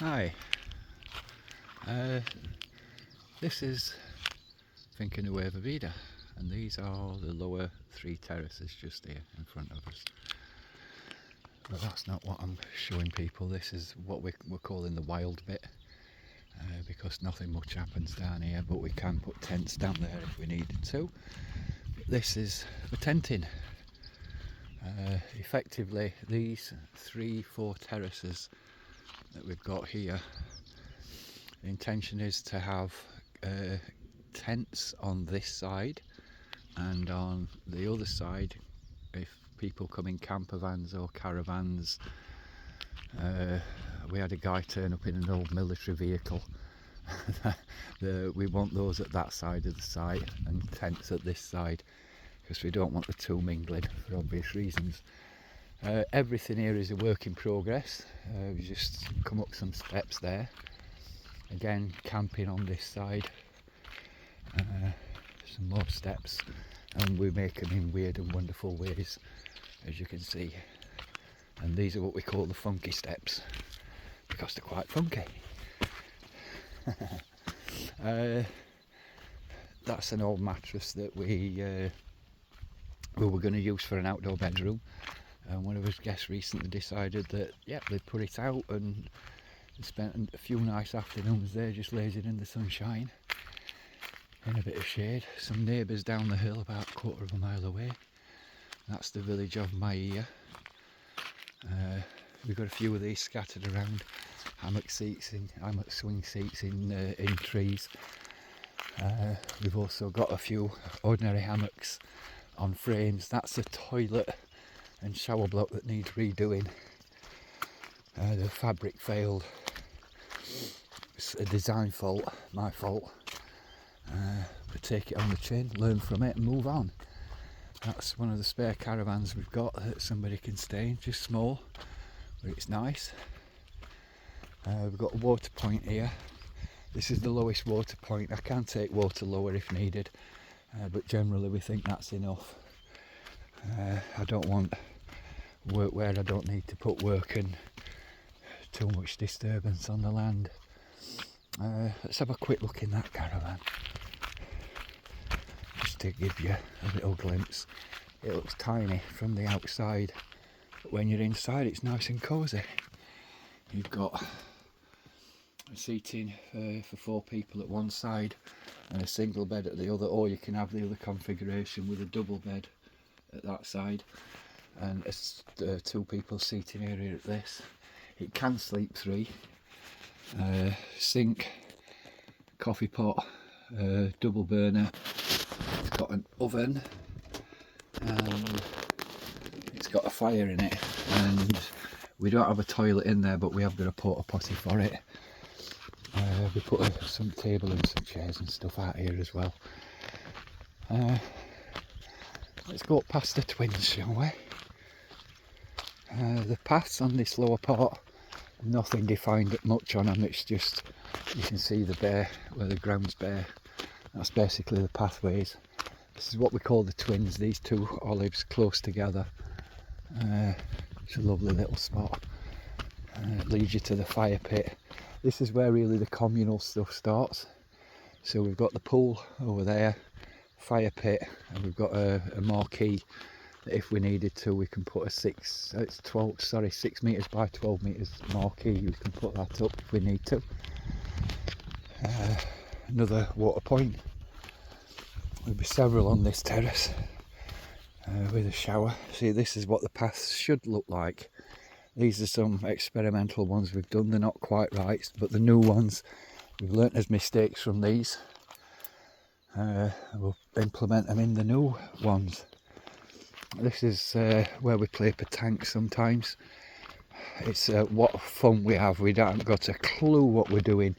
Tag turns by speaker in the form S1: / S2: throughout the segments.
S1: Hi, this is Finca Nueva Vida, and these are the lower three terraces just here in front of us. But that's not what I'm showing people. This is what we're calling the wild bit, because nothing much happens down here, but we can put tents down there if we needed to. This is for tenting. Effectively, these 3-4 terraces that we've got here, the intention is to have tents on this side, and on the other side, if people come in camper vans or caravans. We had a guy turn up in an old military vehicle. We want those at that side of the site and tents at this side, because we don't want the two mingling for obvious reasons. Everything here is a work in progress. We just come up some steps there. Again, camping on this side. Some more steps, and we make them in weird and wonderful ways, as you can see. And these are what we call the funky steps, because they're quite funky. That's an old mattress that we were going to use for an outdoor bedroom, and one of us guests recently decided that they'd put it out, and spent a few nice afternoons there just lazing in the sunshine in a bit of shade. Some neighbours down the hill about a quarter of a mile away. That's the village of Masia. We've got a few of these scattered around, hammock swing seats in trees. We've also got a few ordinary hammocks on frames. That's a toilet and shower block that needs redoing. The fabric failed. It's a design fault, my fault. But take it on the chin, learn from it and move on. That's one of the spare caravans we've got that somebody can stay in, just small, but it's nice. We've got a water point here. This is the lowest water point. I can take water lower if needed, but generally we think that's enough. I don't want work where I don't need to put work and too much disturbance on the land. Let's have a quick look in that caravan, just to give you a little glimpse. It looks tiny from the outside, but when you're inside it's nice and cosy. You've got seating for 4 people at one side and a single bed at the other, or you can have the other configuration with a double bed at that side and a 2 people seating area at this. It can sleep 3. Sink, coffee pot, double burner. It's got an oven and it's got a fire in it, and we don't have a toilet in there, but we have got a porta potty for it. We put some table and some chairs and stuff out here as well. Let's go up past the twins, shall we? The paths on this lower part, nothing defined much on them. It's just, you can see the bare, where the ground's bare. That's basically the pathways. This is what we call the twins, these 2 olives close together. It's a lovely little spot. It leads you to the fire pit. This is where really the communal stuff starts. So we've got the pool over there, fire pit, and we've got a marquee that if we needed to, we can put a 6 metres by 12 metres marquee. We can put that up if we need to. Another water point. There'll be several on this terrace with a shower. See, this is what the paths should look like. These are some experimental ones we've done. They're not quite right, but the new ones, we've learnt as mistakes from these. We'll implement them in the new ones. This is where we play petanque sometimes. It's what fun we have. We haven't got a clue what we're doing.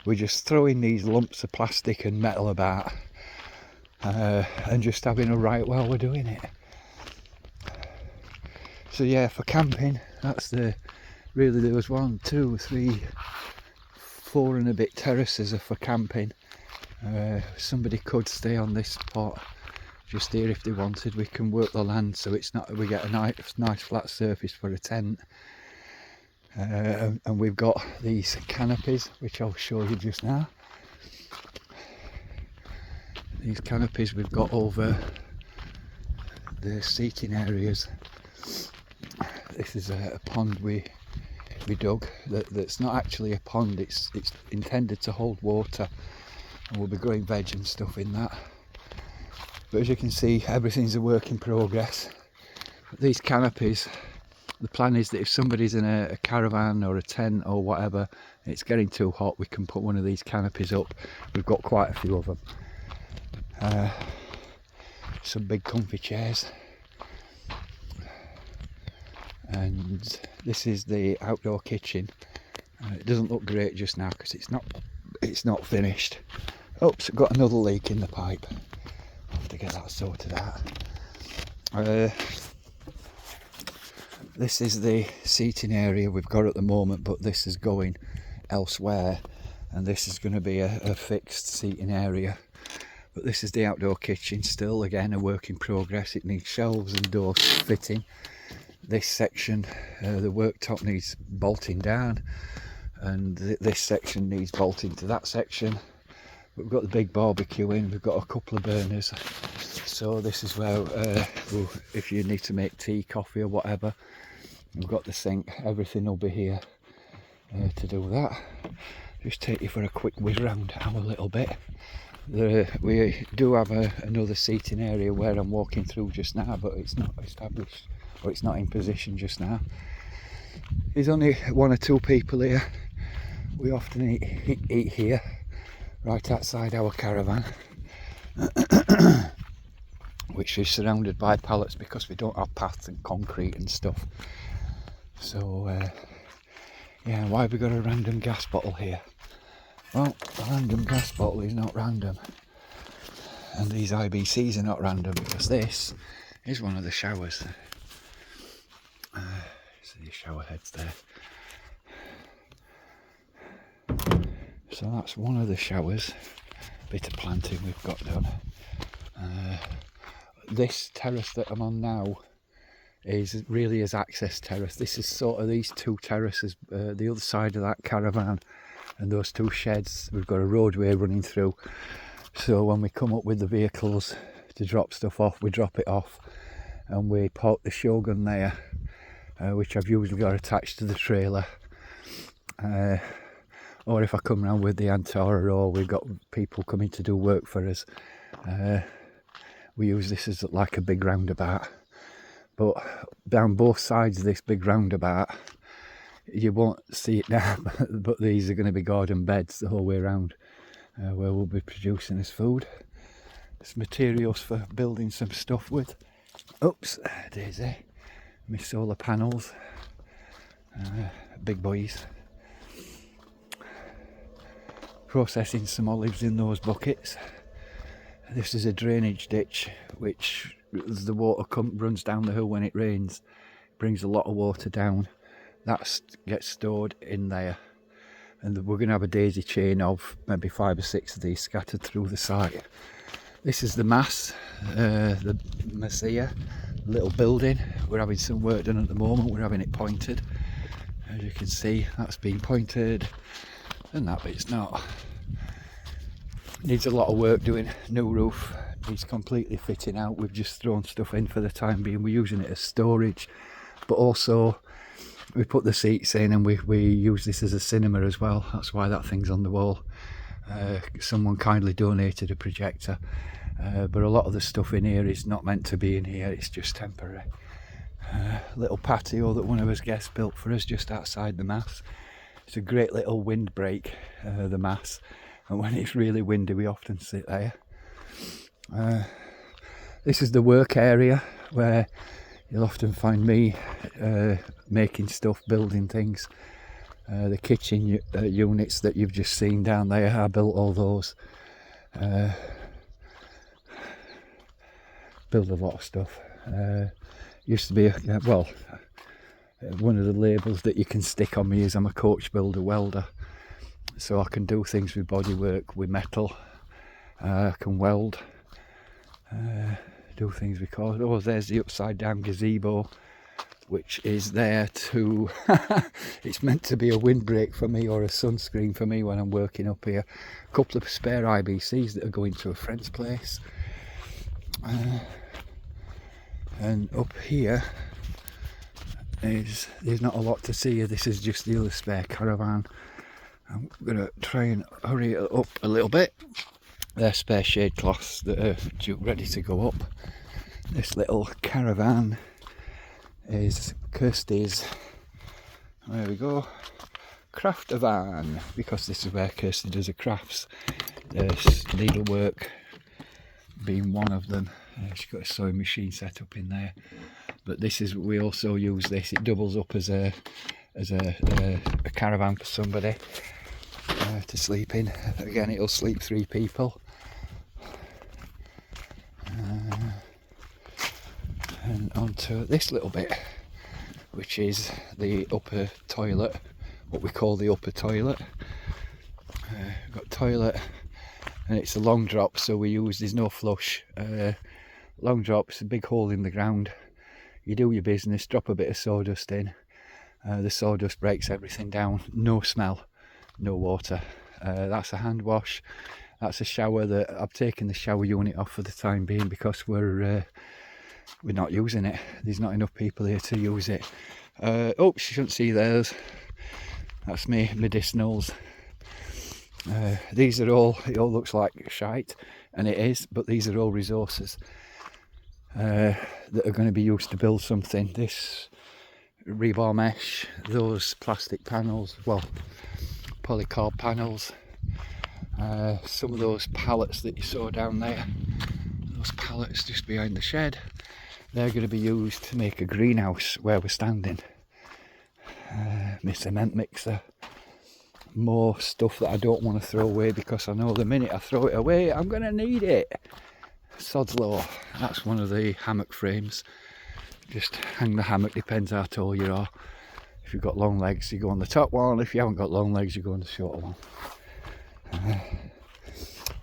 S1: We're just throwing these lumps of plastic and metal about and just having a right while we're doing it. So yeah, for camping, that's really there was 1, 2, 3, 4 and a bit terraces are for camping. Somebody could stay on this spot just here if they wanted. We can work the land so it's not, we get a nice flat surface for a tent. And we've got these canopies, which I'll show you just now. These canopies we've got over the seating areas. This is a pond we dug that's not actually a pond, it's intended to hold water, and we'll be growing veg and stuff in that. But as you can see, everything's a work in progress. These canopies, the plan is that if somebody's in a caravan or a tent or whatever, and it's getting too hot, we can put one of these canopies up. We've got quite a few of them. Some big comfy chairs. And this is the outdoor kitchen. It doesn't look great just now because it's not finished. Oops, got another leak in the pipe. I'll have to get that sorted out. This is the seating area we've got at the moment, but this is going elsewhere, and this is going to be a fixed seating area. But this is the outdoor kitchen, still again a work in progress. It needs shelves and doors fitting. This section, the worktop needs bolting down, and this section needs bolting to that section. We've got the big barbecue in, we've got a couple of burners, so this is where if you need to make tea, coffee or whatever, we've got the sink. Everything will be here to do that. Just take you for a quick whiz round our little bit. We do have another seating area where I'm walking through just now, but it's not established, or it's not in position just now. There's only one or two people here. We often eat here, right outside our caravan, which is surrounded by pallets because we don't have paths and concrete and stuff. So yeah, why have we got a random gas bottle here? Well, a random gas bottle is not random, and these IBCs are not random, because this is one of the showers. See the shower heads there. So that's one of the showers. Bit of planting we've got done. This terrace that I'm on now is really his access terrace. This is sort of these two terraces, the other side of that caravan, and those two sheds. We've got a roadway running through, so when we come up with the vehicles to drop stuff off, we drop it off, and we park the Shogun there, which I've usually got attached to the trailer, or if I come round with the Antara, or we've got people coming to do work for us, we use this as like a big roundabout. But down both sides of this big roundabout, you won't see it now, but these are going to be garden beds the whole way around, where we'll be producing this food. There's materials for building some stuff with. Oops, daisy. My solar panels, big boys. Processing some olives in those buckets. This is a drainage ditch, which the water runs down the hill when it rains, brings a lot of water down. That gets stored in there, and we're going to have a daisy chain of maybe 5 or 6 of these scattered through the site. This is the the Masia little building. We're having some work done at the moment. We're having it pointed. As you can see, that's been pointed, and that bit's not. Needs a lot of work doing. New roof needs completely fitting out. We've just thrown stuff in for the time being. We're using it as storage, but also we put the seats in, and we use this as a cinema as well. That's why that thing's on the wall. Someone kindly donated a projector, but a lot of the stuff in here is not meant to be in here. It's just temporary. Little patio that one of us guests built for us just outside the Mass. It's a great little windbreak, the Mass, and when it's really windy we often sit there. This is the work area where you'll often find me making stuff, building things. The kitchen units that you've just seen down there, I built all those. Build a lot of stuff. Used to be one of the labels that you can stick on me is I'm a coach builder welder, so I can do things with bodywork, with metal. I can weld, do things with cars. Oh, there's the upside down gazebo. which is there to it's meant to be a windbreak for me or a sunscreen for me when I'm working up here. A couple of spare IBCs that are going to a friend's place, and up here there's not a lot to see here. This is just the other spare caravan. I'm gonna try and hurry it up a little bit. They're spare shade cloths that are ready to go up. This little caravan is Kirsty's, there we go, crafter van, because this is where Kirsty does her crafts. There's needlework being one of them. She's got a sewing machine set up in there, but this is, we also use this, it doubles up as a caravan for somebody to sleep in. Again, it'll sleep 3 people. And onto this little bit, which is the upper toilet, what we call the upper toilet. We've got toilet, and it's a long drop, so we use, there's no flush. Long drops, a big hole in the ground. You do your business, drop a bit of sawdust in. The sawdust breaks everything down. No smell, no water. That's a hand wash. That's a shower that I've taken the shower unit off for the time being because we're not using it. There's not enough people here to use it. Oh, you shouldn't see those. That's me medicinals. These are all, it all looks like shite, and it is, but these are all resources that are going to be used to build something. This rebar mesh, those plastic panels, well, polycarb panels, some of those pallets that you saw down there, those pallets just behind the shed, they're going to be used to make a greenhouse where we're standing. My cement mixer, more stuff that I don't want to throw away because I know the minute I throw it away I'm going to need it. Sod's law. That's one of the hammock frames. Just hang the hammock, depends how tall you are. If you've got long legs you go on the top one, if you haven't got long legs you go on the shorter one.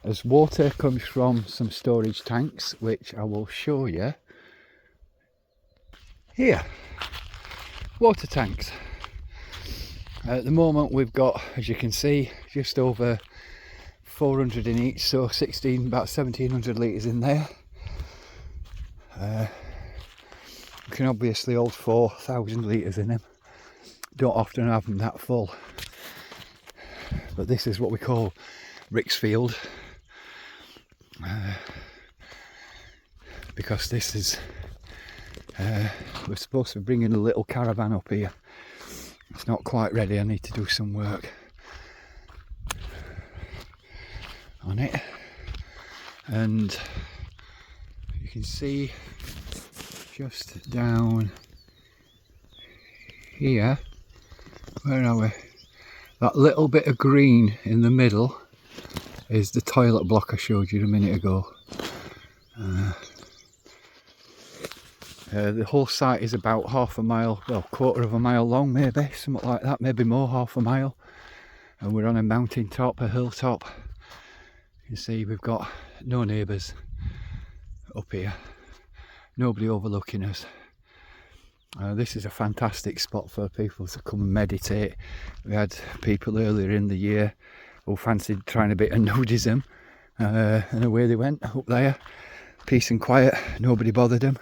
S1: As water comes from some storage tanks, which I will show you here. Water tanks. At the moment we've got, as you can see, just over 400 in each, so about 1700 litres in there. You can obviously hold 4,000 litres in them. Don't often have them that full. But this is what we call Ricksfield. Because this is, we're supposed to be bringing a little caravan up here. It's not quite ready, I need to do some work on it. And you can see just down here, where are we? That little bit of green in the middle is the toilet block I showed you a minute ago. The whole site is about half a mile, well, quarter of a mile long maybe, something like that, maybe more, half a mile. And we're on a mountain top, a hilltop. You can see we've got no neighbours up here, nobody overlooking us. This is a fantastic spot for people to come and meditate. We had people earlier in the year who fancied trying a bit of nudism, and away they went up there, peace and quiet, nobody bothered them.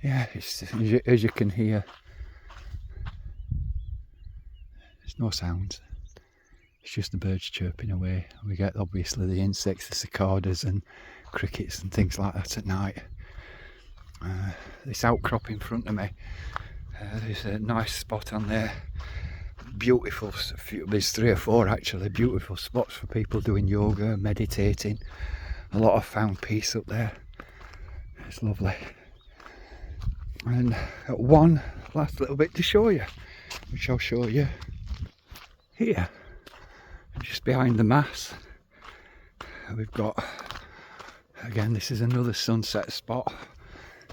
S1: Yeah, it's, as you can hear, there's no sounds, it's just the birds chirping away. We get obviously the insects, the cicadas and crickets and things like that at night. This outcrop in front of me, there's a nice spot on there, beautiful, there's 3 or 4 actually, beautiful spots for people doing yoga, meditating. A lot of found peace up there, it's lovely. And one last little bit to show you, which I'll show you here, just behind the mass. We've got, again, this is another sunset spot.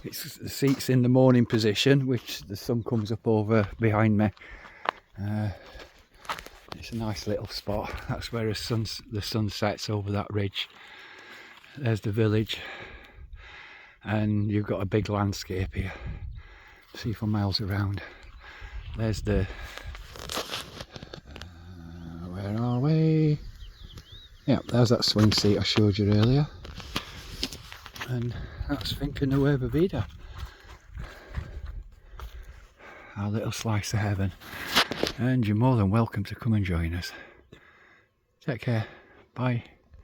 S1: It's the seats in the morning position, which the sun comes up over behind me. It's a nice little spot. That's where the sun sets over that ridge. There's the village. and you've got a big landscape here. See for miles around. There's the where are we? Yeah, there's that swing seat I showed you earlier, and that's Finca Nueva Vida, our little slice of heaven. And you're more than welcome to come and join us. Take care. Bye.